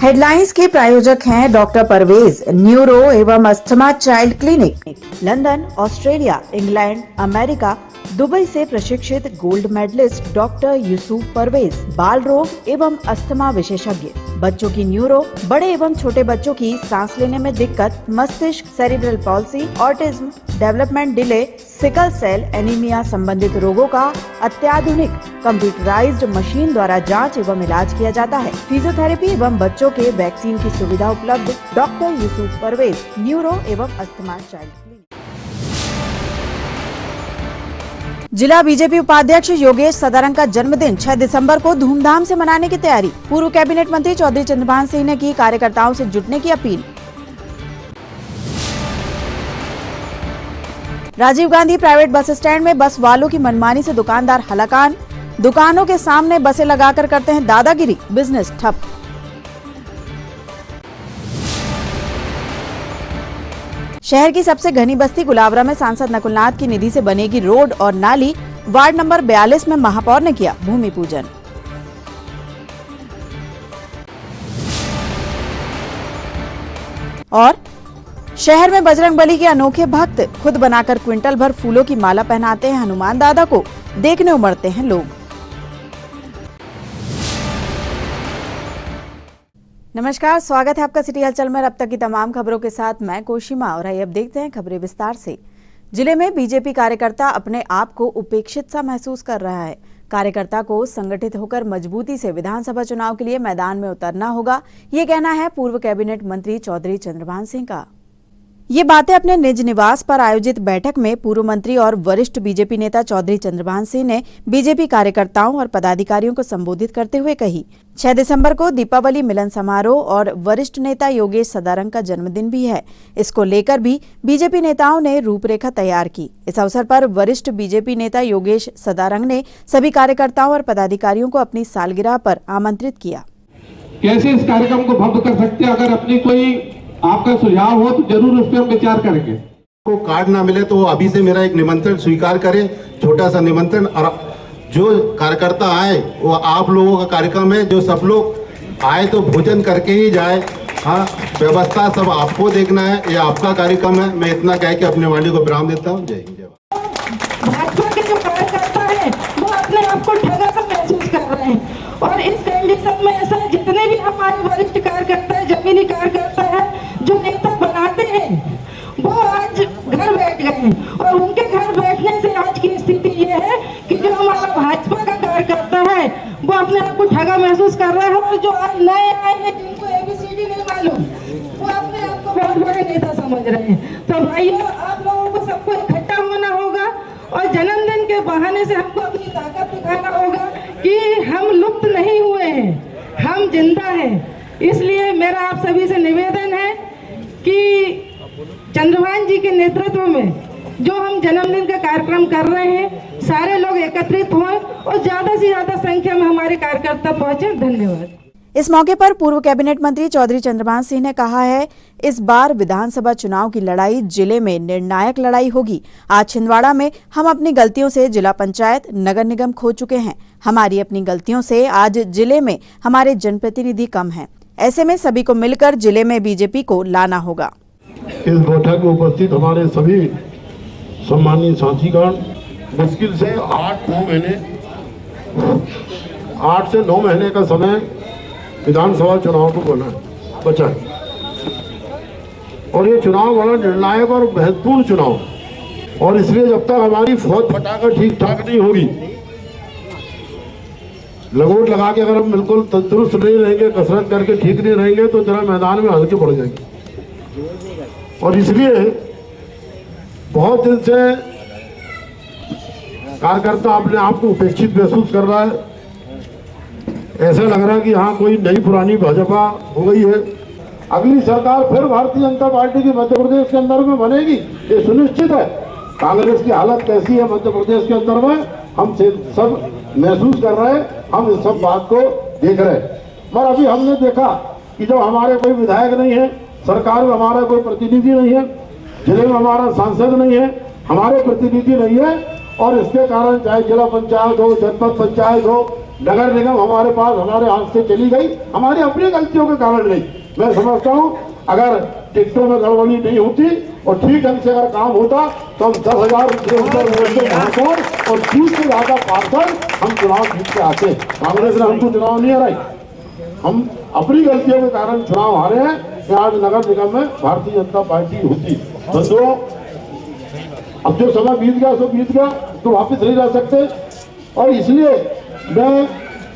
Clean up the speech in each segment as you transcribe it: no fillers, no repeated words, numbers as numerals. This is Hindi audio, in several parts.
हेडलाइंस के प्रायोजक हैं डॉक्टर परवेज, न्यूरो एवं asthma child clinic, London, Australia, England, America, Dubai से प्रशिक्षित gold medallist doctor Yusuf Parvez, बाल रोग एवं अस्थमा विशेषज्ञ, बच्चों की न्यूरो, बड़े एवं छोटे बच्चों की सांस लेने में दिक्कत, मस्तिष्क, cerebral palsy, autism, development delay, sickle cell anaemia संबंधित रोगों का अत्याधुनिक कंप्यूटराइज्ड मशीन द्वारा जांच एवं इलाज किया जाता है। फिजियोथेरेपी एवं बच्चों के वैक्सीन की सुविधा उपलब्ध। डॉक्टर यूसुफ परवेज, न्यूरो एवं अस्थमा चाइल्ड क्लिनिक। जिला बीजेपी उपाध्यक्ष योगेश सदारंग का जन्मदिन 6 दिसंबर को धूमधाम से मनाने की तैयारी। पूर्व कैबिनेट मंत्री चौधरी चंद्रभान सिंह ने की कार्यकर्ताओं से जुटने की अपील। Rajiv Gandhi private bus stand में बस वालों की मनमानी से दुकानदार हलाकान। दुकानों के सामने बसें लगाकर करते हैं दादागिरी, बिजनेस ठप। शहर की सबसे घनी बस्ती गुलाबरा में सांसद नकुलनाथ की निधि से बनेगी रोड और नाली। वार्ड नंबर 42 में महापौर ने किया भूमि पूजन। और शहर में बजरंगबली के अनोखे भक्त खुद बनाकर क्विंटल भर फूलों की माला पहनाते हैं हनुमान दादा को, देखने उमड़ते हैं लोग। नमस्कार, स्वागत है आपका सिटी हलचल में। अब तक की तमाम खबरों के साथ मैं कोशिमा और आइए अब देखते हैं खबरें विस्तार से। जिले में बीजेपी कार्यकर्ता अपने आप को उपेक्षित सा महसूस कर रहा है। कार्यकर्ता को संगठित होकर मजबूती से विधानसभा चुनाव के लिए मैदान में उतरना होगा, ये कहना है पूर्व कैबिनेट मंत्री चौधरी चंद्रभान सिंह का। ये बातें अपने निज निवास पर आयोजित बैठक में पूर्व मंत्री और वरिष्ठ बीजेपी नेता चौधरी चंद्रभान सिंह ने बीजेपी कार्यकर्ताओं और पदाधिकारियों को संबोधित करते हुए कही। 6 दिसंबर को दीपावली मिलन समारोह और वरिष्ठ नेता योगेश सदारंग का जन्मदिन भी है। इसको लेकर भी बीजेपी नेताओं ने रूपरेखा तैयार की। इस अवसर पर वरिष्ठ बीजेपी नेता योगेश सदारंग ने सभी कार्यकर्ताओं और पदाधिकारियों को अपनी सालगिरह पर आमंत्रित किया। कैसे इस कार्यक्रम को भव्य कर सकते हैं, अगर अपनी कोई आपका सुझाव हो तो जरूर उस पर हम विचार करेंगे। को कार्ड ना मिले तो अभी से मेरा एक निमंत्रण स्वीकार करें, छोटा सा निमंत्रण। और जो कार्यकर्ता आए वो आप लोगों का कार्यक्रम है, जो सब लोग आए तो भोजन करके ही जाए। हाँ, व्यवस्था सब आपको देखना है, ये आपका कार्यक्रम है। मैं इतना कह के अपने वाणी को विराम देता हूँ। जय हिंद, जय भारत। भाजपा के जो कार्यकर्ता है वो अपने आप को ठगा सा महसूस कर रहे हैं और इस कंडीशन में ऐसा जितने भी हमारे वरिष्ठ कार्यकर्ता है, जमीनी कार्यकर्ता है, जो नेता बनाते हैं वो आज घर बैठ गए हैं। और उनके घर बैठने से आज की स्थिति ये है कि जो हमारा भाजपा का कार्यकर्ता है वो अपने आप को ठगा महसूस कर रहा है। और जो आज नए आए हैं जिनको ABCD नहीं मालूम, वो अपने आप को बहुत बड़े नेता समझ रहे हैं। तो भाइयों, आप लोगों को सबको इकट्ठा होना होगा और जन्मदिन के बहाने से हमको अपनी ताकत दिखाना होगा कि हम लुप्त नहीं हुए हैं, हम जिंदा हैं। इसलिए मेरा आप सभी से निवेदन है कि चंद्रभान जी के नेतृत्व में जो हम जन्मदिन का कार्यक्रम कर रहे हैं, सारे लोग एकत्रित हों और ज्यादा से ज्यादा संख्या में हमारे कार्यकर्ता पहुंचे। धन्यवाद। इस मौके पर पूर्व कैबिनेट मंत्री चौधरी चंद्रभान सिंह ने कहा है, इस बार विधानसभा चुनाव की लड़ाई जिले में निर्णायक लड़ाई होगी। आज छिंदवाड़ा में हम अपनी गलतियों से जिला पंचायत, नगर निगम खो चुके हैं। हमारी अपनी गलतियों से आज जिले में हमारे जनप्रतिनिधि कम हैं। ऐसे में सभी को मिलकर जिले में बीजेपी को लाना होगा। इस बैठक में उपस्थित हमारे सभी सम्मानित साथीगण, मुश्किल से 8 से 9 महीने का समय विधानसभा चुनाव को बचा है और ये चुनाव बड़ा निर्णायक और महत्वपूर्ण चुनाव। और इसलिए जब तक हमारी फौज फटाकर ठीक ठाक नहीं होगी, लगोट लगा के अगर हम बिल्कुल तंदुरुस्त नहीं रहेंगे, कसरत करके ठीक नहीं रहेंगे तो जरा मैदान में हल्के पड़ जाएंगे। और इसलिए बहुत दिन से कार्यकर्ता अपने आप को उपेक्षित महसूस कर रहा है। ऐसा लग रहा है कि हाँ, कोई नई पुरानी भाजपा हो गई है। अगली सरकार फिर भारतीय जनता पार्टी की मध्य प्रदेश के अंदर में बनेगी, ये सुनिश्चित है। कांग्रेस की हालत कैसी है मध्य प्रदेश के अंदर में हम सब महसूस कर रहे हैं, हम इस सब बात को देख रहे हैं। मगर अभी हमने देखा कि जब हमारे कोई विधायक नहीं है, सरकार में हमारा कोई प्रतिनिधि नहीं है, जिले में हमारा सांसद नहीं है, हमारे प्रतिनिधि नहीं है, और इसके कारण चाहे जिला पंचायत हो, जनपद पंचायत हो, नगर निगम हमारे पास हमारे हाथ से चली गई, हमारी अपनी गलतियों के कारण नहीं। मैं समझता हूँ अगर टिकटों में गड़बड़ी नहीं होती और ठीक ढंग से अगर काम होता तो हम 10,000 से ऊपर महापौर और 30 से ज्यादा पार्षद हम चुनाव जीत के आते। कांग्रेस ने हमको चुनाव नहीं हराई, हम अपनी गलतियों के कारण चुनाव हारे हैं कि आज नगर निगम में भारतीय जनता पार्टी होती। बंधुओं, अब जो समय बीत गया सो बीत गया, तो वापस नहीं रह सकते। और इसलिए मैं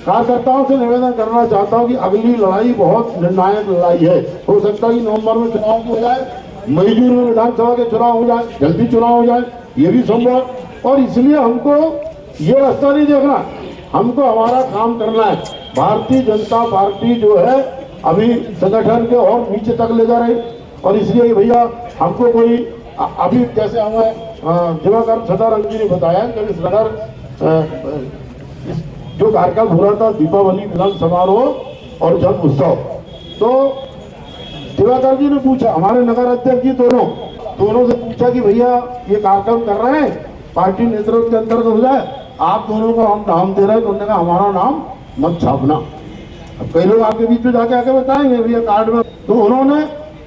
कार्यकर्ताओं से निवेदन करना चाहता हूं कि अगली लड़ाई बहुत निर्णायक लड़ाई है। हो सकता है कि नवंबर में चुनाव हो जाए, मई जून में विधानसभा के चुनाव हो जाए, जल्दी चुनाव हो जाए, ये भी संभव। और इसलिए हमको ये रास्ता नहीं देखना, हमको हमारा काम करना है। भारतीय जनता पार्टी जो है अभी संगठन के और नीचे तक ले जा रही, और इसलिए भैया हमको कोई अभी जैसे हमें दिवाकर सदारंग जी ने बताया कि इस नगर जो कार्यक्रम हो रहा था दीपावली मिलन समारोह और जन्म उत्सव, तो दिवाकर जी ने पूछा, हमारे नगर अध्यक्ष जी दोनों से पूछा कि भैया ये कार्यक्रम कर रहे हैं पार्टी नेतृत्व के अंतर्गत हो जाए, आप दोनों को हम नाम दे रहे हैं। तो उन्होंने कहा हमारा नाम मत छापना। अब कई लोग आपके बीच में जाके आके बताएंगे भैया कार्ड में, तो उन्होंने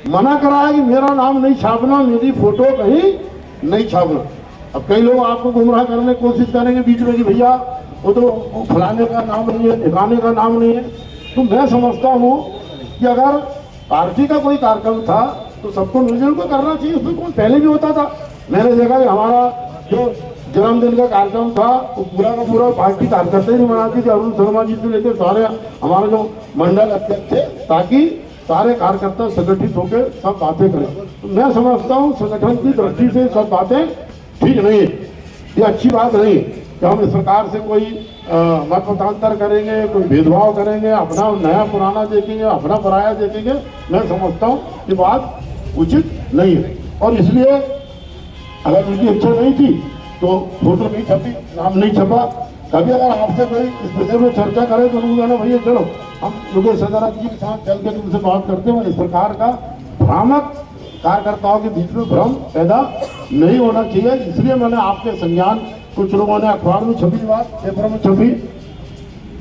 मना कराया कि मेरा नाम नहीं छापना, मेरी फोटो कहीं नहीं छापना। अब कई लोग आपको गुमराह करने की कोशिश करेंगे बीच में कि भैया वो तो फलाने का नाम नहीं है, ठिकाने का नाम नहीं है। तो मैं समझता हूँ कि अगर पार्टी का कोई कार्यक्रम था तो सबको मिलजुल कर करना चाहिए, उसमें कौन पहले भी होता था। मैंने देखा कि हमारा जो जन्मदिन का कार्यक्रम था वो पूरा का पूरा पार्टी कार्यकर्ता ही नहीं मनाती थी, अरुण शर्मा जी से लेकर सारे हमारे जो मंडल अध्यक्ष थे, ताकि सारे कार्यकर्ता संगठित होकर सब बातें करें। तो मैं समझता हूँ संगठन की दृष्टि से सब बातें ठीक नहीं है, ये अच्छी बात नहीं कि हम सरकार से कोई मत मतांतर करेंगे, कोई भेदभाव करेंगे, अपना नया पुराना देखेंगे, अपना पराया देखेंगे। मैं समझता हूँ कि बात उचित नहीं है। और इसलिए अगर उनकी इच्छा नहीं थी तो फोटो नहीं छपी, नाम नहीं छपा। कभी अगर आपसे कोई इस विषय में चर्चा करे तो उन्होंने कहना भैया चलो हम योगेश सदारंग जी के साथ चल के तुमसे बात करते हैं। सरकार का भ्रामक कार्यकर्ताओं के बीच में भ्रम पैदा नहीं होना चाहिए, इसलिए मैंने आपके संज्ञान, कुछ लोगों ने अखबार में छपी बात, पेपर में छपी,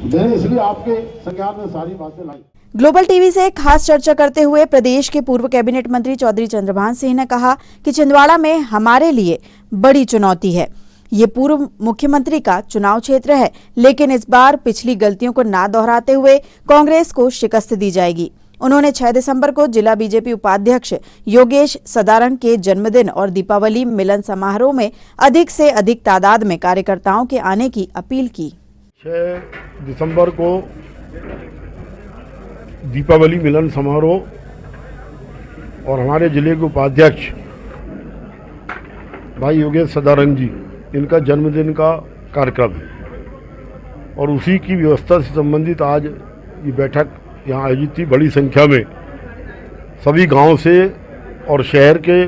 मैंने इसलिए आपके संज्ञान में सारी बातें लाई। ग्लोबल टीवी से खास चर्चा करते हुए प्रदेश के पूर्व कैबिनेट मंत्री चौधरी चंद्रभान सिंह ने कहा कि छिंदवाड़ा में हमारे लिए बड़ी चुनौती है। ये पूर्व मुख्यमंत्री का चुनाव क्षेत्र है, लेकिन इस बार पिछली गलतियों को ना दोहराते हुए कांग्रेस को शिकस्त दी जाएगी। उन्होंने 6 दिसंबर को जिला बीजेपी उपाध्यक्ष योगेश सदारंग के जन्मदिन और दीपावली मिलन समारोह में अधिक से अधिक तादाद में कार्यकर्ताओं के आने की अपील की। 6 दिसंबर को दीपावली मिलन समारोह और हमारे जिले के उपाध्यक्ष भाई योगेश सदारंग जी, इनका जन्मदिन का कार्यक्रम है और उसी की व्यवस्था से संबंधित आज ये बैठक यहाँ आयोजित थी। बड़ी संख्या में सभी गांव से और शहर के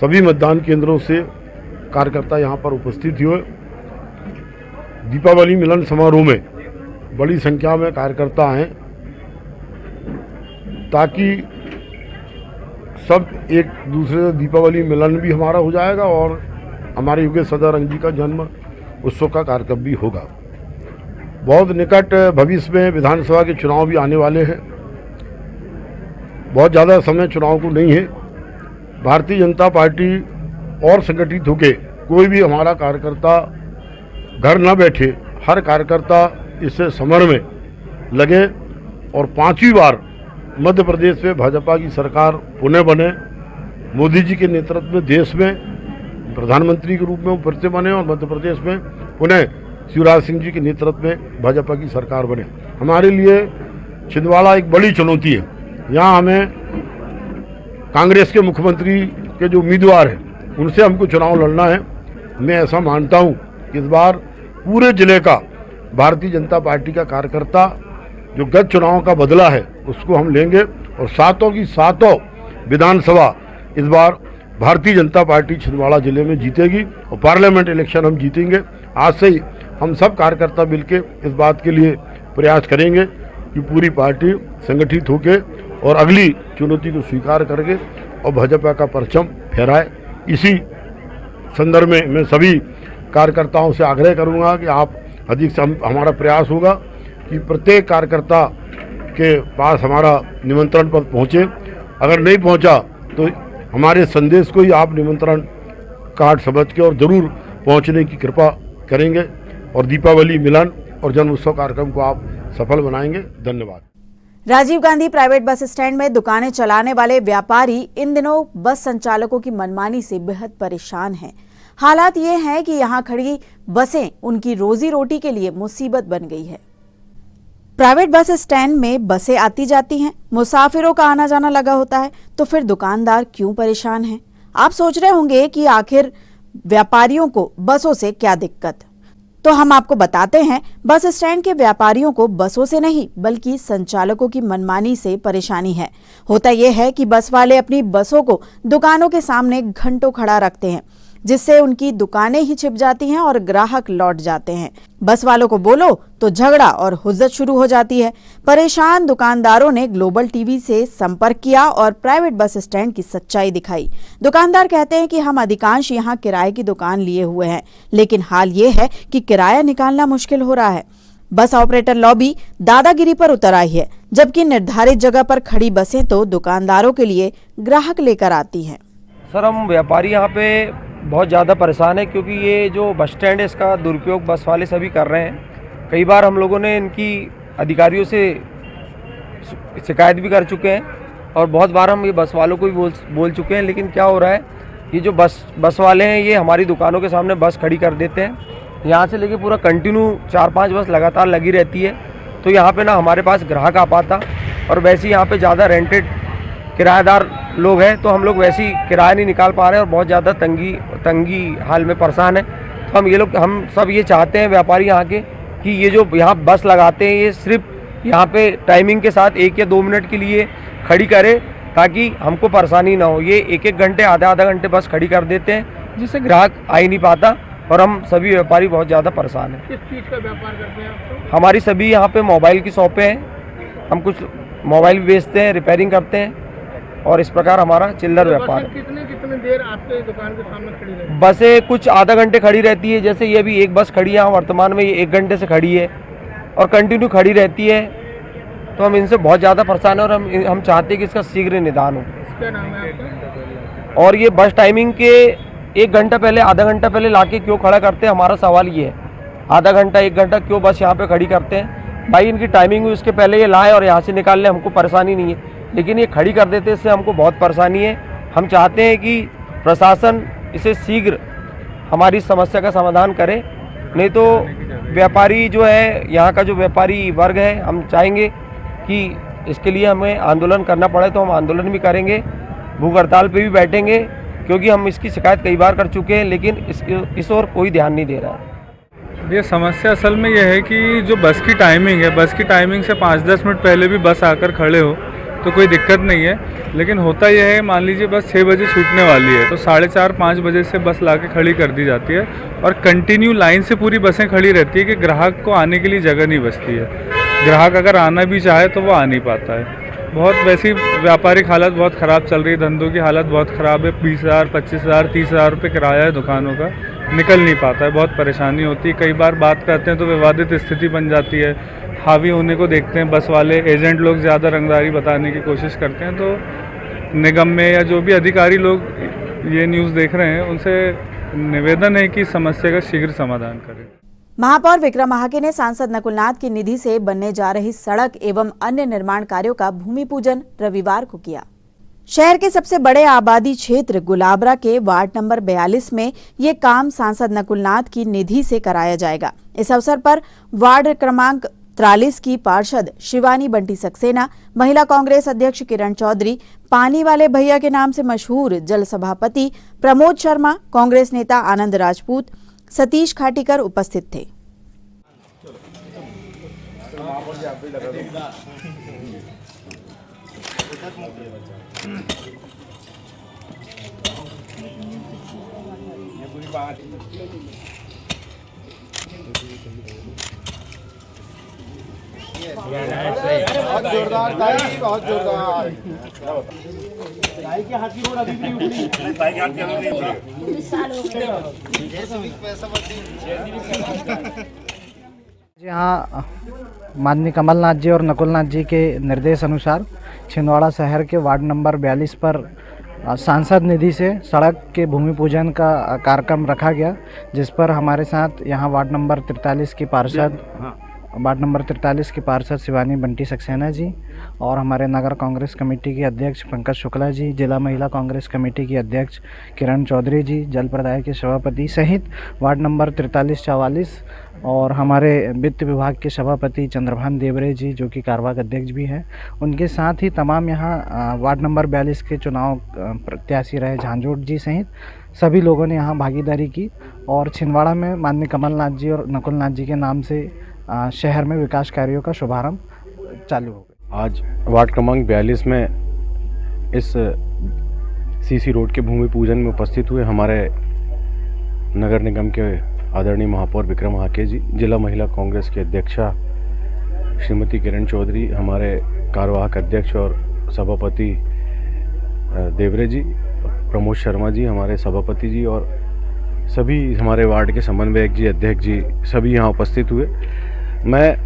सभी मतदान केंद्रों से कार्यकर्ता यहाँ पर उपस्थित हुए। दीपावली मिलन समारोह में बड़ी संख्या में कार्यकर्ता आए ताकि सब एक दूसरे से दीपावली मिलन भी हमारा हो जाएगा और हमारे योगेश सदारंग जी का जन्म उत्सव का कार्यक्रम भी होगा। बहुत निकट भविष्य में विधानसभा के चुनाव भी आने वाले हैं, बहुत ज़्यादा समय चुनाव को नहीं है। भारतीय जनता पार्टी और संगठित होकर कोई भी हमारा कार्यकर्ता घर न बैठे, हर कार्यकर्ता इससे समर में लगे और 5वीं बार मध्य प्रदेश में भाजपा की सरकार पुनः बने, मोदी जी के नेतृत्व में देश में प्रधानमंत्री के रूप में वो फिर से बने और मध्य प्रदेश में पुनः शिवराज सिंह जी के नेतृत्व में भाजपा की सरकार बने। हमारे लिए छिंदवाड़ा एक बड़ी चुनौती है। यहाँ हमें कांग्रेस के मुख्यमंत्री के जो उम्मीदवार हैं उनसे हमको चुनाव लड़ना है। मैं ऐसा मानता हूँ कि इस बार पूरे जिले का भारतीय जनता पार्टी का कार्यकर्ता जो गत चुनाव का बदला है उसको हम लेंगे और सातों की सातों विधानसभा इस बार भारतीय जनता पार्टी छिंदवाड़ा जिले में जीतेगी और पार्लियामेंट इलेक्शन हम जीतेंगे। आज से ही हम सब कार्यकर्ता मिलकर इस बात के लिए प्रयास करेंगे कि पूरी पार्टी संगठित होकर और अगली चुनौती को स्वीकार करके और भाजपा का परचम फहराए। इसी संदर्भ में मैं सभी कार्यकर्ताओं से आग्रह करूंगा कि आप अधिक से हमारा प्रयास होगा कि प्रत्येक कार्यकर्ता के पास हमारा निमंत्रण पत्र पहुँचे। अगर नहीं पहुँचा तो हमारे संदेश को ही आप निमंत्रण कार्ड समझ के और ज़रूर पहुँचने की कृपा करेंगे और दीपावली मिलन और जन्म उत्सव कार्यक्रम को आप सफल बनाएंगे। धन्यवाद। Rajiv Gandhi private bus stand में दुकानें चलाने वाले व्यापारी इन दिनों बस संचालकों की मनमानी से बेहद परेशान हैं। हालात ये हैं कि यहाँ खड़ी बसें उनकी रोजी रोटी के लिए मुसीबत बन गई है। प्राइवेट बस स्टैंड में बसें आती जाती हैं, मुसाफिरों का आना जाना लगा होता है, तो फिर दुकानदार क्यों परेशान हैं? आप सोच रहे होंगे कि आखिर व्यापारियों को बसों से क्या दिक्कत? तो हम आपको बताते हैं, बस स्टैंड के व्यापारियों को बसों से नहीं बल्कि संचालकों की मनमानी से परेशानी है। होता यह है कि बस वाले अपनी बसों को दुकानों के सामने घंटों खड़ा रखते हैं, जिससे उनकी दुकानें ही छिप जाती हैं और ग्राहक लौट जाते हैं। बस वालों को बोलो तो झगड़ा और हुज्जत शुरू हो जाती है। परेशान दुकानदारों ने ग्लोबल टीवी से संपर्क किया और प्राइवेट बस स्टैंड की सच्चाई दिखाई। दुकानदार कहते हैं कि हम अधिकांश यहाँ किराए की दुकान लिए हुए हैं, लेकिन हाल ये है कि किराया निकालना मुश्किल हो रहा है। बस ऑपरेटर लॉबी दादागिरी पर उतर आई है, जबकि निर्धारित जगह पर खड़ी बसें तो दुकानदारों के लिए ग्राहक लेकर आती हैं। सर, हम व्यापारी यहाँ पे बहुत ज़्यादा परेशान है क्योंकि ये जो बस स्टैंड है इसका दुरुपयोग बस वाले सभी कर रहे हैं। कई बार हम लोगों ने इनकी अधिकारियों से शिकायत भी कर चुके हैं और बहुत बार हम ये बस वालों को भी बोल चुके हैं, लेकिन क्या हो रहा है, ये जो बस वाले हैं ये हमारी दुकानों के सामने बस खड़ी कर देते हैं। यहाँ से लेके पूरा कंटिन्यू 4-5 बस लगातार लगी रहती है, तो यहाँ पे ना हमारे पास ग्राहक आ पाता, और वैसे ही यहाँ पे ज़्यादा रेंटेड किराएदार लोग हैं, तो हम लोग वैसे ही किराया नहीं निकाल पा रहे हैं और बहुत ज़्यादा तंगी हाल में परेशान है। तो हम सब ये चाहते हैं व्यापारी यहाँ के कि ये जो यहाँ बस लगाते हैं ये सिर्फ यहाँ पे टाइमिंग के साथ 1 या 2 मिनट के लिए खड़ी करे, ताकि हमको परेशानी ना हो। ये 1-1 घंटे आधा घंटे बस खड़ी कर देते हैं, जिससे ग्राहक आ ही नहीं पाता और हम सभी व्यापारी बहुत ज़्यादा परेशान हैं। किस चीज़ का व्यापार करते हैं आप? हमारी सभी यहाँ पे मोबाइल की शॉपें हैं, हम कुछ मोबाइल भी बेचते हैं, रिपेयरिंग करते हैं, और इस प्रकार हमारा चिल्लर व्यापार है। कितने देर आपके दुकान के सामने खड़ी रहती है? बसें कुछ आधा घंटे खड़ी रहती है, जैसे ये भी एक बस खड़ी है वर्तमान में, ये 1 घंटे से खड़ी है और कंटिन्यू खड़ी रहती है। तो हम इनसे बहुत ज़्यादा परेशान हैं और हम चाहते हैं कि इसका शीघ्र निदान हो। क्या नाम है आपका? और ये बस टाइमिंग के 1 घंटा पहले, आधा घंटा पहले लाके क्यों खड़ा करते हैं, हमारा सवाल ये है। आधा घंटा 1 घंटा क्यों बस यहाँ पे खड़ी करते हैं? भाई इनकी टाइमिंग हुई उसके पहले ये लाए और यहाँ से निकाल ले, हमको परेशानी नहीं है, लेकिन ये खड़ी कर देते, इससे हमको बहुत परेशानी है। हम चाहते हैं कि प्रशासन इसे शीघ्र हमारी समस्या का समाधान करे, नहीं तो व्यापारी जो है, यहाँ का जो व्यापारी वर्ग है, हम चाहेंगे कि इसके लिए हमें आंदोलन करना पड़े तो हम आंदोलन भी करेंगे, भूख हड़ताल पे भी बैठेंगे, क्योंकि हम इसकी शिकायत कई बार कर चुके हैं, लेकिन इस ओर कोई ध्यान नहीं दे रहा है। ये समस्या असल में यह है कि जो बस की टाइमिंग है, बस की टाइमिंग से 5-10 मिनट पहले भी बस आकर खड़े हो तो कोई दिक्कत नहीं है, लेकिन होता यह है, मान लीजिए बस 6 बजे छूटने वाली है तो 4:30-5 बजे से बस लाके खड़ी कर दी जाती है और कंटिन्यू लाइन से पूरी बसें खड़ी रहती है कि ग्राहक को आने के लिए जगह नहीं बचती है। ग्राहक अगर आना भी चाहे तो वो आ नहीं पाता है। बहुत वैसी व्यापारिक हालत बहुत ख़राब चल रही है, धंधों की हालत बहुत ख़राब है। 20,000, 25,000, 30,000 रुपये किराया है दुकानों का, निकल नहीं पाता है, बहुत परेशानी होती है। कई बार बात करते हैं तो विवादित स्थिति बन जाती है, हावी होने को देखते हैं बस वाले, एजेंट लोग ज़्यादा रंगदारी बताने की कोशिश करते हैं। तो निगम में या जो भी अधिकारी लोग ये न्यूज़ देख रहे हैं उनसे निवेदन है कि समस्या का शीघ्र समाधान करें। महापौर विक्रम महाके ने सांसद नकुलनाथ की निधि से बनने जा रही सड़क एवं अन्य निर्माण कार्यों का भूमि पूजन रविवार को किया। शहर के सबसे बड़े आबादी क्षेत्र गुलाबरा के वार्ड नंबर 42 में ये काम सांसद नकुलनाथ की निधि से कराया जाएगा। इस अवसर पर वार्ड क्रमांक 43 की पार्षद शिवानी बंटी सक्सेना, महिला कांग्रेस अध्यक्ष किरण चौधरी, पानी वाले भैया के नाम से मशहूर जल सभापति प्रमोद शर्मा, कांग्रेस नेता आनंद राजपूत, सतीश खाटीकर उपस्थित थे। बहुत जोरदार ताली, बहुत जोरदार। भाई के हाथ की गोड़ अभी भी उठली। भाई के हाथ की अभी भी उठली। यहाँ माननीय कमलनाथ जी और नकुलनाथ जी के निर्देश अनुसार छिंदवाड़ा शहर के वार्ड नंबर 42 पर सांसद निधि से सड़क के भूमि पूजन का कार्यक्रम रखा गया, जिस पर हमारे साथ यहाँ वार्ड नंबर 43 की पार्षद शिवानी बंटी सक्सेना जी और हमारे नगर कांग्रेस कमेटी की अध्यक्ष पंकज शुक्ला जी, जिला महिला कांग्रेस कमेटी की अध्यक्ष किरण चौधरी जी, जल प्रदाय के सभापति सहित वार्ड नंबर 43-44 और हमारे वित्त विभाग के सभापति चंद्रभान देवरे जी जो कि कार्यवाहक अध्यक्ष भी हैं, उनके साथ ही तमाम यहाँ वार्ड नंबर 42 के चुनाव प्रत्याशी रहे झांझोट जी सहित सभी लोगों ने यहाँ भागीदारी की और छिंदवाड़ा में माननीय कमलनाथ जी और नकुलनाथ जी के नाम से शहर में विकास कार्यों का शुभारंभ चालू हो गया। आज वार्ड क्रमांक 42 में इस सीसी रोड के भूमि पूजन में उपस्थित हुए हमारे नगर निगम के आदरणीय महापौर विक्रम हाके जी, जिला महिला कांग्रेस की अध्यक्षा श्रीमती किरण चौधरी, हमारे कार्यवाहक अध्यक्ष और सभापति देवरे जी, प्रमोद शर्मा जी हमारे सभापति जी और सभी हमारे वार्ड के समन्वयक जी, अध्यक्ष जी, सभी यहाँ उपस्थित हुए। मैं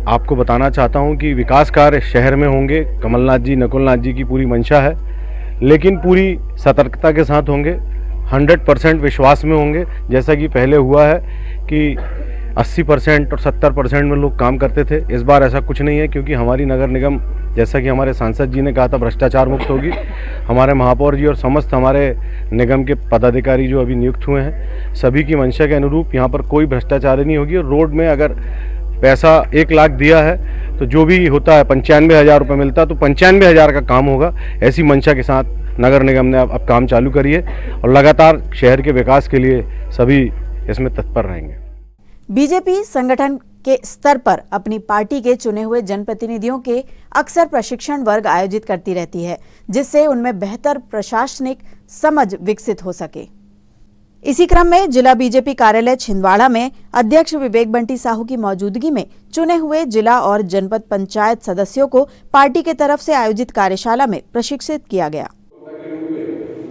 आपको बताना चाहता हूँ कि विकास कार्य शहर में होंगे, कमलनाथ जी नकुलनाथ जी की पूरी मंशा है, लेकिन पूरी सतर्कता के साथ होंगे, 100% विश्वास में होंगे। जैसा कि पहले हुआ है कि 80% और 70% में लोग काम करते थे, इस बार ऐसा कुछ नहीं है, क्योंकि हमारी नगर निगम जैसा कि हमारे सांसद जी ने कहा था भ्रष्टाचार मुक्त होगी। हमारे महापौर जी और समस्त हमारे निगम के पदाधिकारी जो अभी नियुक्त हुए हैं, सभी की मंशा के अनुरूप यहाँ पर कोई भ्रष्टाचार नहीं होगी। और रोड में अगर पैसा 1 लाख दिया है तो जो भी होता है 95,000 रुपये मिलता है तो 95,000 का काम होगा। ऐसी मंशा के साथ नगर निगम ने अब काम चालू करी है और लगातार शहर के विकास के लिए सभी इसमें तत्पर रहेंगे। बीजेपी संगठन के स्तर पर अपनी पार्टी के चुने हुए जनप्रतिनिधियों के अक्सर प्रशिक्षण वर्ग आयोजित करती रहती है, जिससे उनमें बेहतर प्रशासनिक समझ विकसित हो सके। इसी क्रम में जिला बीजेपी कार्यालय छिंदवाड़ा में अध्यक्ष विवेक बंटी साहू की मौजूदगी में चुने हुए जिला और जनपद पंचायत सदस्यों को पार्टी के तरफ से आयोजित कार्यशाला में प्रशिक्षित किया गया।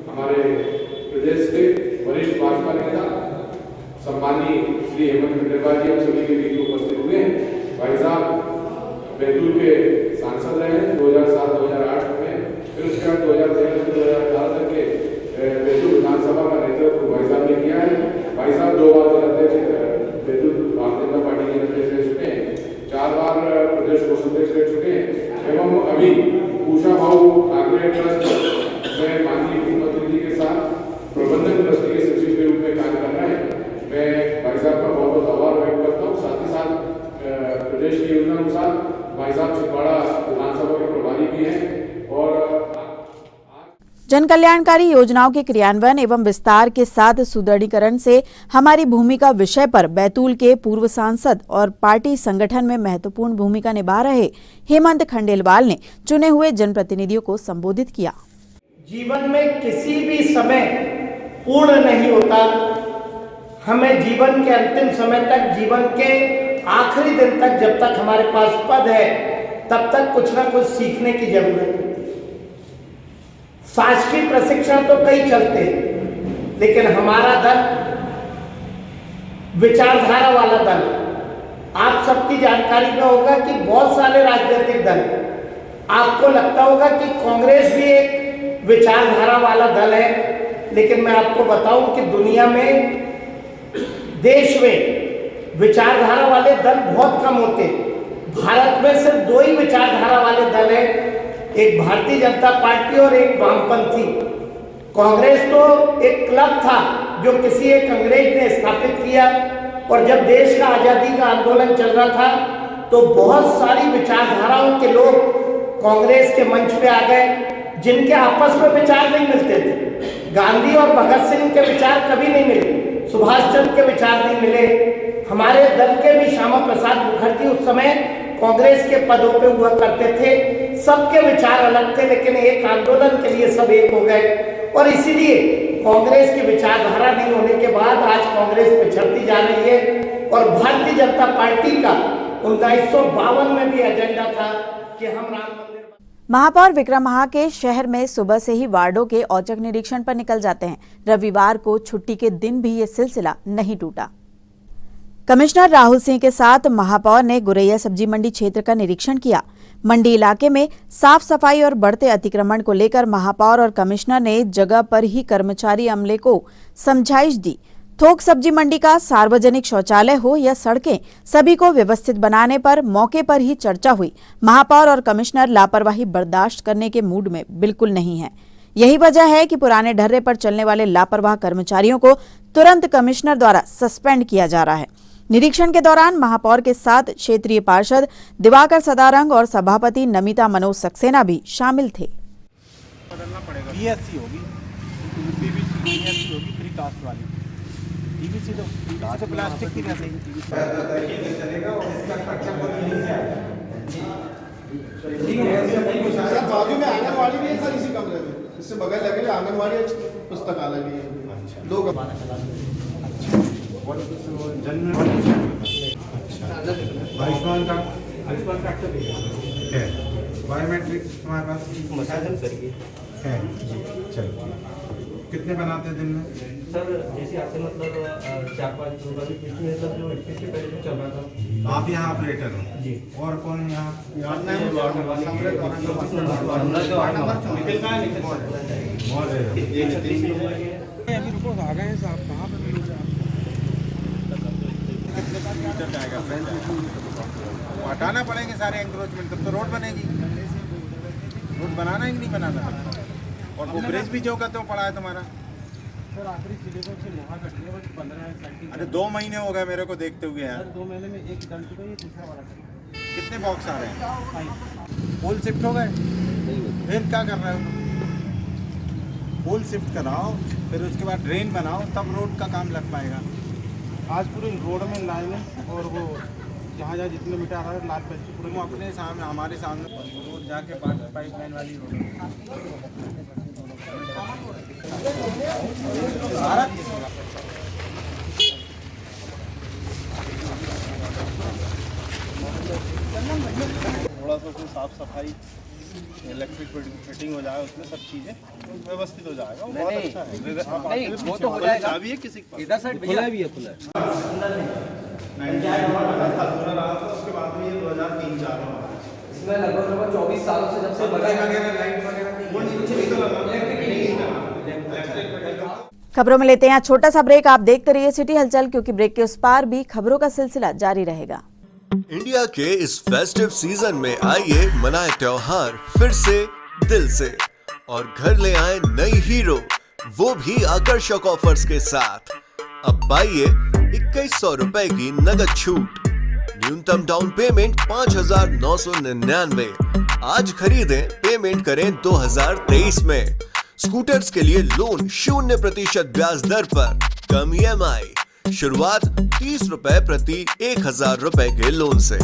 हमारे प्रदेश के वरिष्ठ भाजपा नेता सम्मानीय श्री हेमंत खंडेलवाल जी हम सभी के बीच उपस्थित हुए हैं। भाई साहब बैतूल के सांसद रहे हैं 2007-2008 में, फिर उसके बाद 2013 से 2018 तक के बैतूल विधानसभा का नेतृत्व भाई साहब ने किया है। भाई साहब 2 बार अध्यक्ष बैतूल भारतीय जनता पार्टी के अध्यक्ष रह चुके हैं, 4 बार प्रदेश कोषाध्यक्ष रह चुके हैं एवं अभी कुशाभाऊ ठाकरे ट्रस्ट में माननीय मुख्यमंत्री जी के साथ प्रबंधक ट्रस्टी के सचिव के रूप में कार्य कर रहे हैं। मैं भाई साहब का बहुत बहुत आभार व्यक्त करता हूँ। साथ ही साथ प्रदेश की योजना अनुसार भाई साहब छिंदवाड़ा विधानसभा के प्रभारी भी हैं और जन कल्याणकारी योजनाओं के क्रियान्वयन एवं विस्तार के साथ सुदृढ़ीकरण से हमारी भूमिका विषय पर बैतूल के पूर्व सांसद और पार्टी संगठन में महत्वपूर्ण भूमिका निभा रहे हेमंत खंडेलवाल ने चुने हुए जनप्रतिनिधियों को संबोधित किया। जीवन में किसी भी समय पूर्ण नहीं होता। हमें जीवन के अंतिम समय तक, जीवन के आखिरी दिन तक, जब तक हमारे पास पद है तब तक कुछ ना कुछ सीखने की जरूरत है। शासकीय प्रशिक्षण तो कई चलते हैं, लेकिन हमारा दल विचारधारा वाला दल। आप सबकी जानकारी में होगा कि बहुत सारे राजनीतिक दल, आपको लगता होगा कि कांग्रेस भी एक विचारधारा वाला दल है, लेकिन मैं आपको बताऊं कि दुनिया में, देश में विचारधारा वाले दल बहुत कम होते। भारत में सिर्फ 2 ही विचारधारा वाले दल हैं, एक भारतीय जनता पार्टी और एक वामपंथी। कांग्रेस तो एक क्लब था जो किसी एक अंग्रेज ने स्थापित किया, और जब देश का आज़ादी का आंदोलन चल रहा था तो बहुत सारी विचारधाराओं के लोग कांग्रेस के मंच पे आ गए, जिनके आपस में विचार नहीं मिलते थे। गांधी और भगत सिंह के विचार कभी नहीं मिले, सुभाष चंद्र के विचार नहीं मिले। हमारे दल के भी श्यामा प्रसाद मुखर्जी उस समय कांग्रेस के पदों पे हुआ करते थे। सबके विचार अलग थे, लेकिन एक आंदोलन के लिए सब एक हो गए, और इसीलिए कांग्रेस की विचारधारा नहीं होने के बाद आज कांग्रेस पिछड़ती जा रही है। और भारतीय जनता पार्टी का 1952 में भी एजेंडा था कि हम राम मंदिर। महापौर विक्रम हाके शहर में सुबह से ही वार्डों के औचक निरीक्षण पर निकल जाते हैं। रविवार को छुट्टी के दिन भी ये सिलसिला नहीं टूटा। कमिश्नर राहुल सिंह के साथ महापौर ने गुरैया सब्जी मंडी क्षेत्र का निरीक्षण किया। मंडी इलाके में साफ सफाई और बढ़ते अतिक्रमण को लेकर महापौर और कमिश्नर ने जगह पर ही कर्मचारी अमले को समझाइश दी। थोक सब्जी मंडी का सार्वजनिक शौचालय हो या सड़कें, सभी को व्यवस्थित बनाने पर मौके पर ही चर्चा हुई। महापौर और कमिश्नर लापरवाही बर्दाश्त करने के मूड में बिल्कुल नहीं है। यही वजह है कि पुराने ढर्रे पर चलने वाले लापरवाह कर्मचारियों को तुरंत कमिश्नर द्वारा सस्पेंड किया जा रहा है। निरीक्षण के दौरान महापौर के साथ क्षेत्रीय पार्षद दिवाकर सदारंग और सभापति नमिता मनोज सक्सेना भी शामिल थे। बीएससी होगी, बीएससी होगी फ्री कास्ट वाली, पीवीसी तो प्लास्टिक की रहती चलेगा और इसका खर्चा बहुत नहीं है। बाजू में आंगनवाड़ी भी है सर, इसी कमरे में, इससे बगल लगे आंगनवाड़ी पुस्तकालय भी है। लोग जन्म आयुष्मान कार्ड है, बायोमेट्रिक हमारे पास मसाजन सर है जी। चलो कितने बनाते हैं दिन में सर? जैसे आपसे मतलब 4-5 लोगों की किस्त में मतलब जो 21 से पहले चल रहा था। आप यहाँ ऑपरेटर हो जी? और कौन है यहाँ? अभी रुको, आ गए हैं साहब, कहाँ पर जाएगा? हटाना पड़ेंगे सारे एंक्रोचमेंट, तब तो रोड बनेगी। रोड बनाना है कि नहीं बनाना? और वो ब्रिज भी जो कहते हो पड़ा है तुम्हारा सर? आखिरी जिले को लोहा कट गया, 15 अरे 2 महीने हो गए मेरे को देखते हुए यार। 2 महीने में एक डल चुका है, ये दूसरा वाला। कितने बॉक्स आ रहे हैं? पोल शिफ्ट हो गए, फिर क्या कर रहे हो? पोल शिफ्ट कराओ, फिर उसके बाद ड्रेन बनाओ, तब रोड का काम लग पाएगा। आज पूरे रोड में लाइनें और वो जहाँ जहाँ जितने मीटर आ रहा है लाल पट्टी पूरे में अपने सामने, हमारे सामने रोड जाके पाइप लाइन वाली रोड सारा थोड़ा सा उसमें साफ सफाई, इलेक्ट्रिक फिटिंग हो जाए, उसमें सब चीजें व्यवस्थित हो जाएगा। वो बहुत अच्छा है। नहीं वो तो हो जाएगा। चाबी है किसी के इधर साइड खुला भी है, खुला उसके बाद में ये 2003-04 में इसमें लगभग 24 सालों से जब से खबरों में लेते हैं छोटा सा ब्रेक। आप देखते रहिए सिटी हलचल, क्योंकि ब्रेक के उस पार भी खबरों का सिलसिला जारी रहेगा। इंडिया के इस फेस्टिव सीजन में आइए मनाए त्योहार फिर से दिल से और घर ले आए नई हीरो, वो भी आकर्षक ऑफर्स के साथ। अब पाइए 2100 रुपए की नगद छूट, न्यूनतम डाउन पेमेंट 5,999। आज खरीदें, पेमेंट करें 2023 में। स्कूटर्स के लिए लोन 0% ब्याज दर पर, कम EMI, शुरुआत 30 रुपए प्रति 1000 रुपए के लोन से।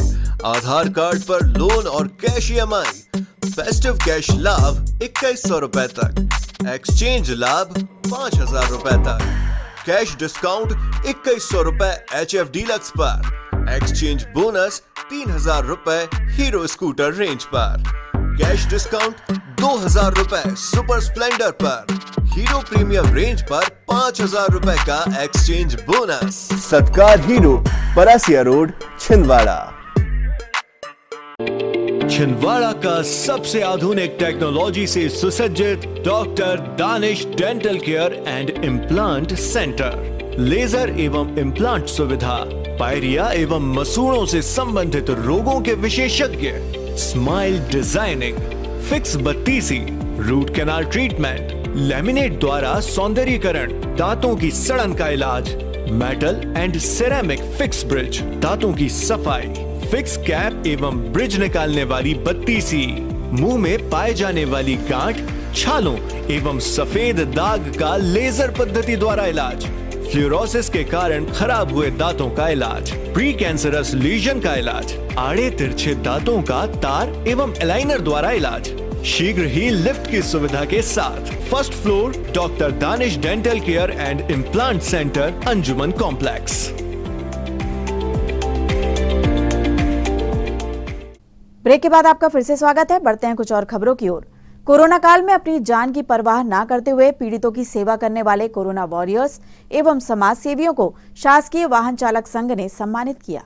आधार कार्ड पर लोन और कैश EMI। फेस्टिव कैश लाभ 2100 रुपए तक, एक्सचेंज लाभ 5000 रुपए तक, कैश डिस्काउंट 2100 रुपए HF डीलक्स पर, एक्सचेंज बोनस 3000 रुपए हीरो स्कूटर रेंज पर, कैश डिस्काउंट 2000 रुपए सुपर स्प्लेंडर पर, हीरो प्रीमियम रेंज पर 5000 रुपए का exchange bonus. Satkar Hero, Parasia road, Chhindwara. Chhindwara का सबसे आधुनिक टेक्नोलॉजी से सुसज्जित doctor Danish dental care and implant centre. Laser एवं इम्प्लांट सुविधा, पायरिया एवं मसूड़ों से संबंधित रोगों के विशेषज्ञ, स्माइल डिजाइनिंग, फिक्स बत्तीसी, रूट कैनाल ट्रीटमेंट, लैमिनेट द्वारा सौंदर्यीकरण, दांतों की सड़न का इलाज, metal and ceramic fix bridge, दांतों की सफाई, फिक्स कैप एवं ब्रिज निकालने वाली बत्तीसी, मुंह में पाए जाने वाली गांठ, छालों एवं सफेद दाग का लेजर पद्धति द्वारा इलाज, फ्लोरोसिस के कारण खराब हुए दांतों का इलाज, प्री कैंसरस लीजन का इलाज, आड़े तिरछे दांतों का तार एवं एलाइनर द्वारा इलाज, शीघ्र ही लिफ्ट की सुविधा के साथ। First floor doctor Danish dental care and implant centre, Anjuman complex. Break के बाद आपका फिर से स्वागत है। बढ़ते हैं कुछ और खबरों की ओर। कोरोना काल में अपनी जान की परवाह न करते हुए पीड़ितों की सेवा करने वाले कोरोना वॉरियर्स एवं समाज सेवियों को शासकीय वाहन चालक संघ ने सम्मानित किया।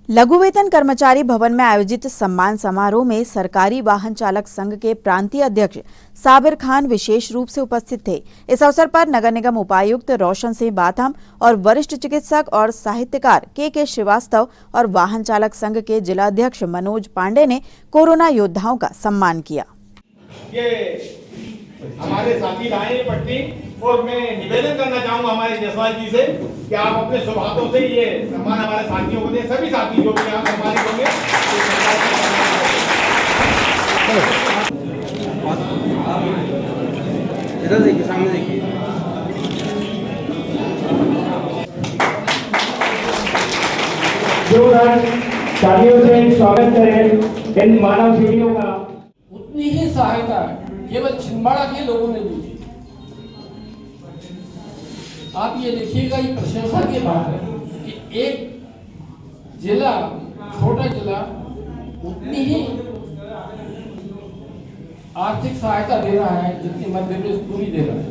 लघु वेतन कर्मचारी भवन में आयोजित सम्मान समारोह में सरकारी वाहन चालक संघ के प्रांतीय अध्यक्ष साबिर खान विशेष रूप से उपस्थित थे। इस अवसर पर नगर निगम उपायुक्त रोशन सिंह बाथम और वरिष्ठ चिकित्सक और साहित्यकार के श्रीवास्तव और वाहन चालक संघ के जिला अध्यक्ष मनोज पांडे ने कोरोना योद्धाओं का सम्मान किया। ये हमारे साथी लाए पट्टी और मैं निवेदन करना चाहूंगा हमारे जसवाल जी से कि आप अपने स्वभावों से ये सम्मान हमारे साथियों को दें। सभी साथी जो भी यहाँ सम्मानित होंगे इधर देखिए, सामने देखिए। तालियों से स्वागत करें इन मानव सेवियों का। उतनी ही सहायता केवल छिंदवाड़ा के लोगों ने दी थी। आप ये देखिएगा, ये प्रशंसा की बात है कि एक जिला, छोटा जिला, उतनी ही आर्थिक सहायता दे रहा है जितनी मध्य प्रदेश पूरी दे रहा है।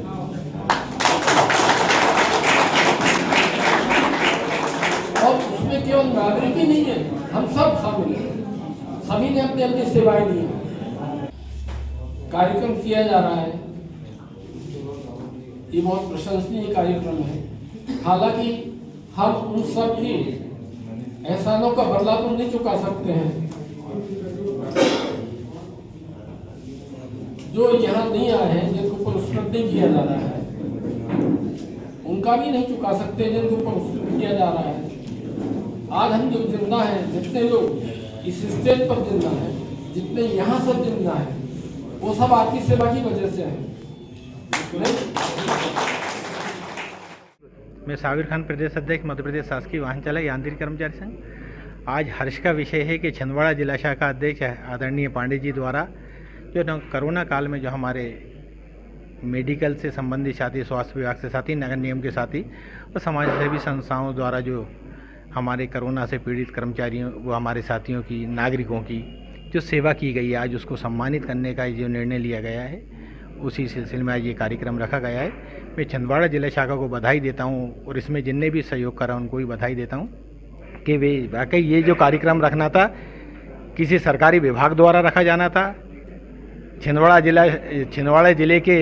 और उसमें केवल नागरिक ही नहीं है, हम सब शामिल हैं। सभी ने अपनी अपनी सेवाएं दी हैं। कार्यक्रम किया जा रहा है, ये बहुत प्रशंसनीय कार्यक्रम है। हालांकि हम उन सब की एहसानों का बदला तो नहीं चुका सकते हैं जो यहाँ नहीं आए हैं, जिनको पुरस्कृत नहीं किया जा रहा है, उनका भी नहीं चुका सकते जिनको पुरस्कृत किया जा रहा है। आज हम जो जिंदा हैं, जितने लोग इस स्टेज पर जिंदा हैं, जितने यहाँ सब जिंदा हैं, वो सब आपकी सेवा की वजह से है। मैं साबिर खान, प्रदेश अध्यक्ष, मध्य प्रदेश शासकीय वाहन चालक यांत्रिक कर्मचारी संघ। आज हर्ष का विषय है कि छिंदवाड़ा जिला शाखा अध्यक्ष आदरणीय पांडे जी द्वारा जो कोरोना काल में जो हमारे मेडिकल से संबंधित साथी, स्वास्थ्य विभाग से साथी, नगर निगम के साथी और समाज सेवी संस्थाओं द्वारा जो हमारे कोरोना से पीड़ित कर्मचारियों व हमारे साथियों की, नागरिकों की जो सेवा की गई है, आज उसको सम्मानित करने का जो निर्णय लिया गया है, उसी सिलसिले में आज ये कार्यक्रम रखा गया है। मैं छिंदवाड़ा जिला शाखा को बधाई देता हूँ और इसमें जिनने भी सहयोग करा उनको भी बधाई देता हूँ कि वे वाकई ये जो कार्यक्रम रखना था किसी सरकारी विभाग द्वारा रखा जाना था, छिंदवाड़ा जिले के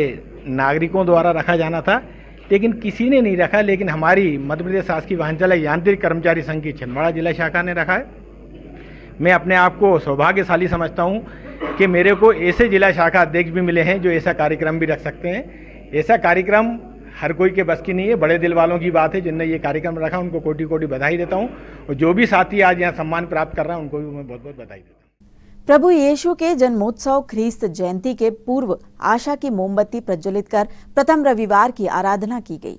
नागरिकों द्वारा रखा जाना था, लेकिन किसी ने नहीं रखा। लेकिन हमारी मध्य प्रदेश शासकीय वाहन चालक यांत्रिक कर्मचारी संघ की छिंदवाड़ा जिला शाखा ने रखा है। मैं अपने आप को सौभाग्यशाली समझता हूं कि मेरे को ऐसे जिला शाखा अध्यक्ष भी मिले हैं जो ऐसा कार्यक्रम भी रख सकते हैं। ऐसा कार्यक्रम हर कोई के बस की नहीं है, बड़े दिल वालों की बात है। जिनने ये कार्यक्रम रखा उनको कोटि कोटि बधाई देता हूं और जो भी साथी आज यहाँ सम्मान प्राप्त कर रहा है उनको भी मैं बहुत बहुत बधाई देता हूँ। प्रभु यीशु के जन्मोत्सव ख्रीस्त जयंती के पूर्व आशा की मोमबत्ती प्रज्वलित कर प्रथम रविवार की आराधना की गई।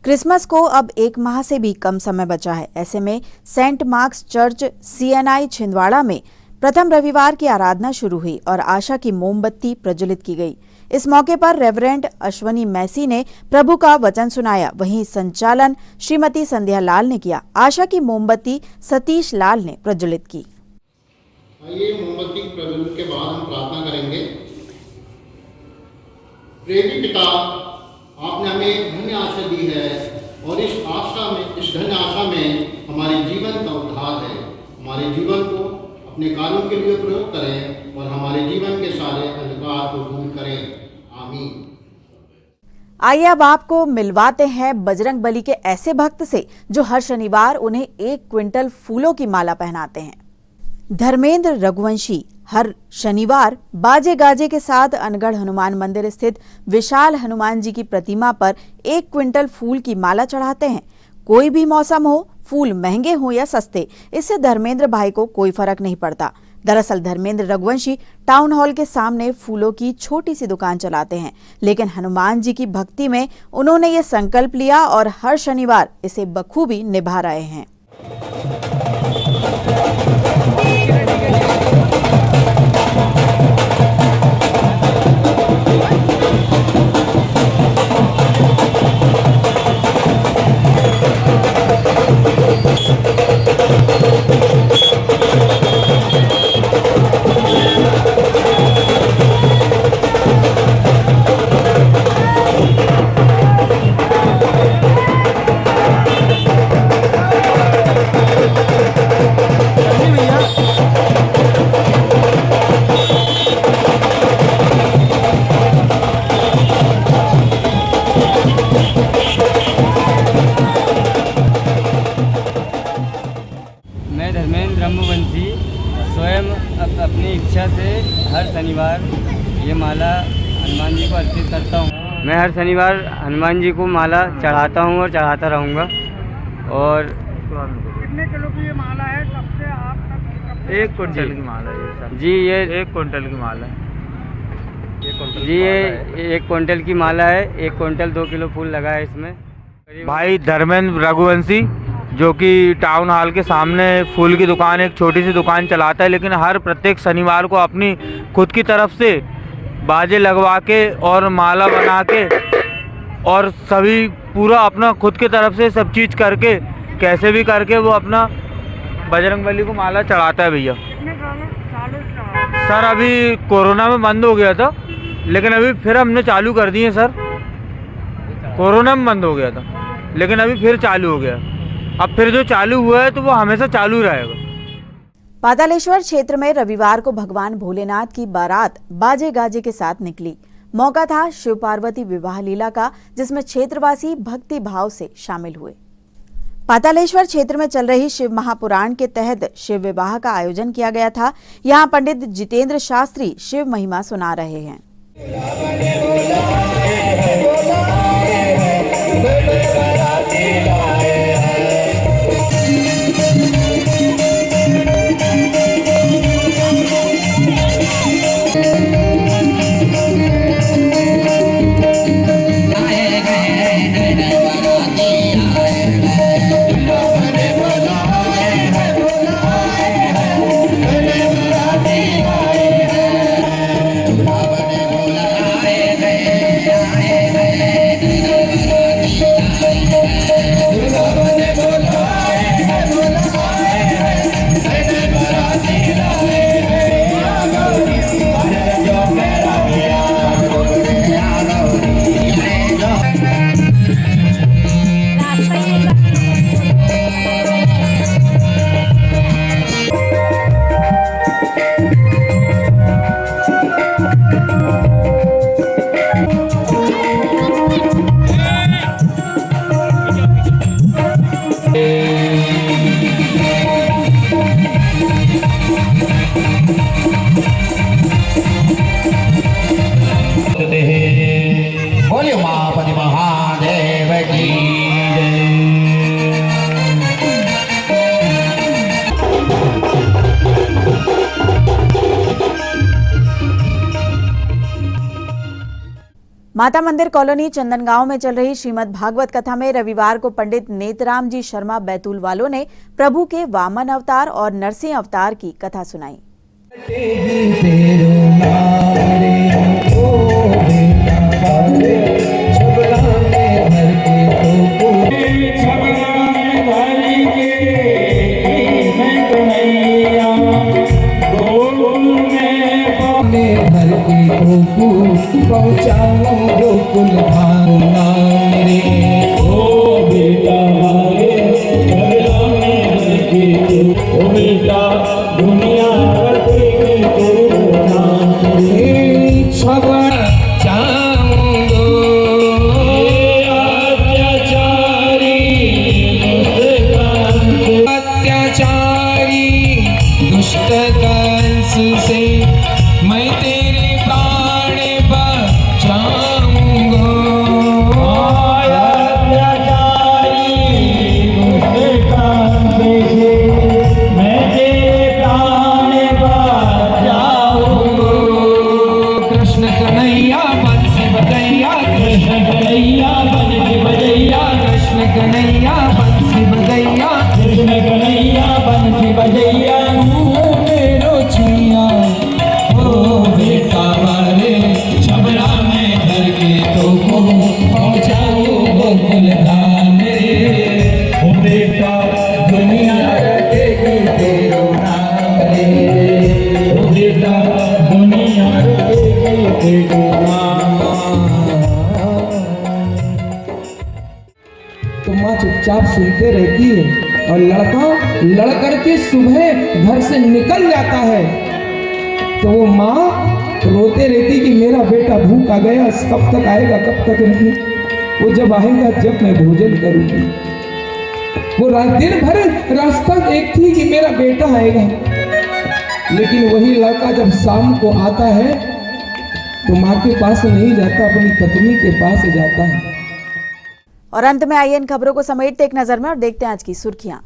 क्रिसमस को अब 1 माह से भी कम समय बचा है। ऐसे में saint Mark's church CNI Chhindwara में प्रथम रविवार की आराधना शुरू हुई और आशा की मोमबत्ती प्रज्वलित की गई। इस मौके पर रेवरेंड अश्वनी मैसी ने प्रभु का वचन सुनाया। वहीं संचालन श्रीमती संध्या लाल ने किया। आशा की मोमबत्ती सतीश लाल ने प्रज्वलित की। आइए मोमबत्ती प्रज्वलित के बाद हम प्रार्थना करेंगे। प्रेमी पिता, आपने हमें धन्य आशा दी है और इस धन्य आशा में हमारे जीवन का उद्धार है। हमारे जीवन को अपने कार्यों के लिए प्रयोग करें और हमारे जीवन के सारे अंधकार को दूर करें। आमीन। आइए अब आपको मिलवाते हैं बजरंग बली के ऐसे भक्त से जो हर शनिवार उन्हें 1 क्विंटल फूलों की माला पहनाते हैं। धर्मेंद्र रघुवंशी हर शनिवार बाजे गाजे के साथ अनगढ़ हनुमान मंदिर स्थित विशाल हनुमान जी की प्रतिमा पर 1 क्विंटल फूल की माला चढ़ाते हैं। कोई भी मौसम हो, फूल महंगे हो या सस्ते, इससे धर्मेंद्र भाई को कोई फर्क नहीं पड़ता। दरअसल धर्मेंद्र रघुवंशी टाउन हॉल के सामने फूलों की छोटी सी दुकान चलाते हैं, लेकिन हनुमान जी की भक्ति में उन्होंने ये संकल्प लिया और हर शनिवार इसे बखूबी निभा रहे हैं। हनुमान जी को अर्पित करता हूँ। मैं हर शनिवार हनुमान जी को माला चढ़ाता हूँ और चढ़ाता रहूँगा। और कितने किलो की ये माला है? सबसे आप तक 1 कुंटल की माला है जी। ये 1 कुंटल की माला है जी। ये 1 कुंटल की माला है। 1 कुंटल 2 किलो फूल लगा है इसमें। भाई धर्मेंद्र रघुवंशी जो कि टाउन हॉल के सामने फूल की दुकान, एक छोटी सी दुकान चलाता है, लेकिन हर प्रत्येक शनिवार को अपनी खुद की तरफ से बाजे लगवा के और माला बना के और सभी पूरा अपना खुद की तरफ से सब चीज़ करके कैसे भी करके वो अपना बजरंगबली को माला चढ़ाता है भैया। सर अभी कोरोना में बंद हो गया था, लेकिन अभी फिर हमने चालू कर दिए सर। कोरोना में बंद हो गया था, लेकिन अभी फिर चालू हो गया। अब फिर जो चालू हुआ है तो वो हमेशा चालू रहेगा। पातालेश्वर क्षेत्र में रविवार को भगवान भोलेनाथ की बारात बाजे गाजे के साथ निकली। मौका था शिव पार्वती विवाह लीला का, जिसमें क्षेत्रवासी भक्ति भाव से शामिल हुए। पातालेश्वर क्षेत्र में चल रही शिव महापुराण के तहत शिव विवाह का आयोजन किया गया था। यहाँ पंडित जितेंद्र शास्त्री शिव महिमा सुना रहे हैं। माता मंदिर कॉलोनी चंदनगांव में चल रही श्रीमद् भागवत कथा में रविवार को पंडित नेतराम जी शर्मा बैतूल वालों ने प्रभु के वामन अवतार और नरसिंह अवतार की कथा सुनाई। गोकुल भावना मेरे ओ बेटा ओ बेटा दुनिया छबड़ चाऊंगो अत्याचारी दुष्ट कंस से मैं तेरे प्राण बचाऊंगा। मैं तेरे प्राण बचाऊंगा। कृष्ण कन्हैया बंसी बजैया, कृष्ण कन्हैया बंसी बजैया, कृष्ण कन्हैया बंसी बजैया, कृष्ण कन्हैया बंसी बजैया। मेरो छिया ओ बेटा वाले छबड़ा में धर के तो पहुंचाओ गोकुल धाम रे। ओ बेटा दुनिया रखेगी तेरो नाम रे। ओ बेटा दुनिया रखेगी तेरो नाम। तो माँ चुपचाप सुनते रहती है और लड़का लड़कर के सुबह घर से निकल जाता है तो वो माँ रोते रहती कि मेरा बेटा भूखा गया, कब तक आएगा, कब तक नहीं। वो जब आएगा जब मैं भोजन करूंगी। वो दिन भर रास्ता देखती कि मेरा बेटा आएगा, लेकिन वही लड़का जब शाम को आता है तो माँ के पास नहीं जाता, अपनी पत्नी के पास जाता है। और अंत में आइए इन खबरों को समेटते एक नजर में और देखते हैं आज की सुर्खियां।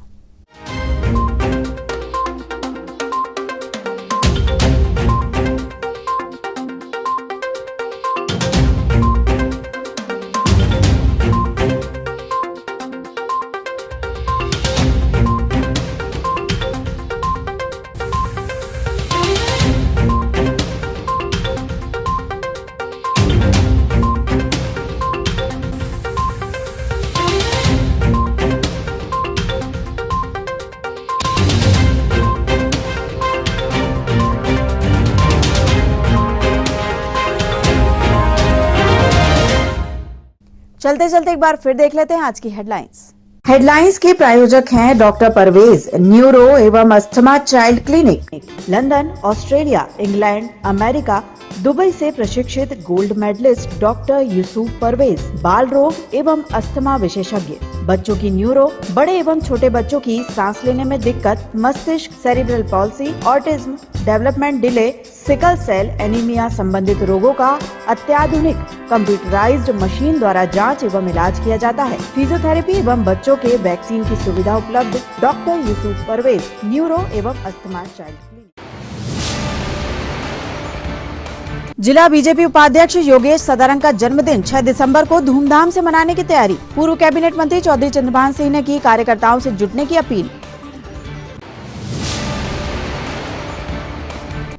चलते चलते एक बार फिर देख लेते हैं आज की हेडलाइंस के प्रायोजक हैं डॉक्टर परवेज, न्यूरो एवं asthma child clinic, London, Australia, England, America, Dubai से प्रशिक्षित gold medallist doctor Yusuf Parvez, बाल रोग एवं अस्थमा विशेषज्ञ, बच्चों की न्यूरो, बड़े एवं छोटे बच्चों की सांस लेने में दिक्कत, मस्तिष्क, cerebral palsy, autism, development delay, sickle cell anaemia संबंधित रोगों का अत्याधुनिक कंप्यूटराइज्ड मशीन द्वारा जांच एवं इलाज किया जाता है। फिजियोथेरेपी एवं बच्चों के वैक्सीन की सुविधा उपलब्ध। डॉक्टर यूसुफ परवेज, न्यूरो एवं अस्थमा चाइल्ड क्लिनिक। जिला बीजेपी उपाध्यक्ष योगेश सदारंग का जन्मदिन 6 दिसंबर को धूमधाम से मनाने की तैयारी। पूर्व कैबिनेट मंत्री चौधरी चंद्रभान सिंह ने की कार्यकर्ताओं से जुटने की अपील।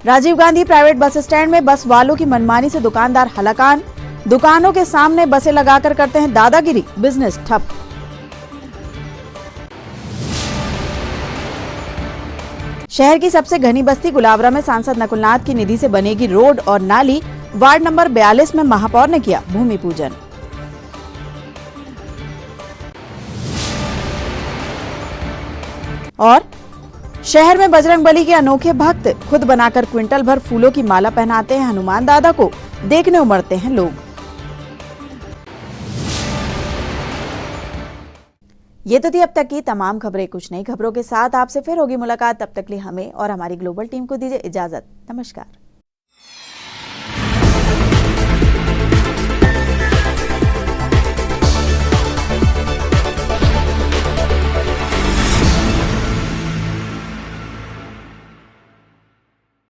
Rajiv Gandhi private bus stand में बस वालों की मनमानी से दुकानदार हलाकान, दुकानों के सामने बसें लगाकर करते हैं दादागिरी, बिजनेस ठप। शहर की सबसे घनी बस्ती गुलाबरा में सांसद नकुलनाथ की निधि से बनेगी रोड और नाली। वार्ड नंबर 42 में महापौर ने किया भूमि पूजन। और शहर में बजरंगबली के अनोखे भक्त खुद बनाकर क्विंटल भर फूलों की माला पहनाते हैं हनुमान दादा को, देखने उमड़ते हैं लोग। ये तो थी अब तक की तमाम खबरें। कुछ नई खबरों के साथ आपसे फिर होगी मुलाकात। तब तक के लिए हमें और हमारी ग्लोबल टीम को दीजिए इजाजत। नमस्कार।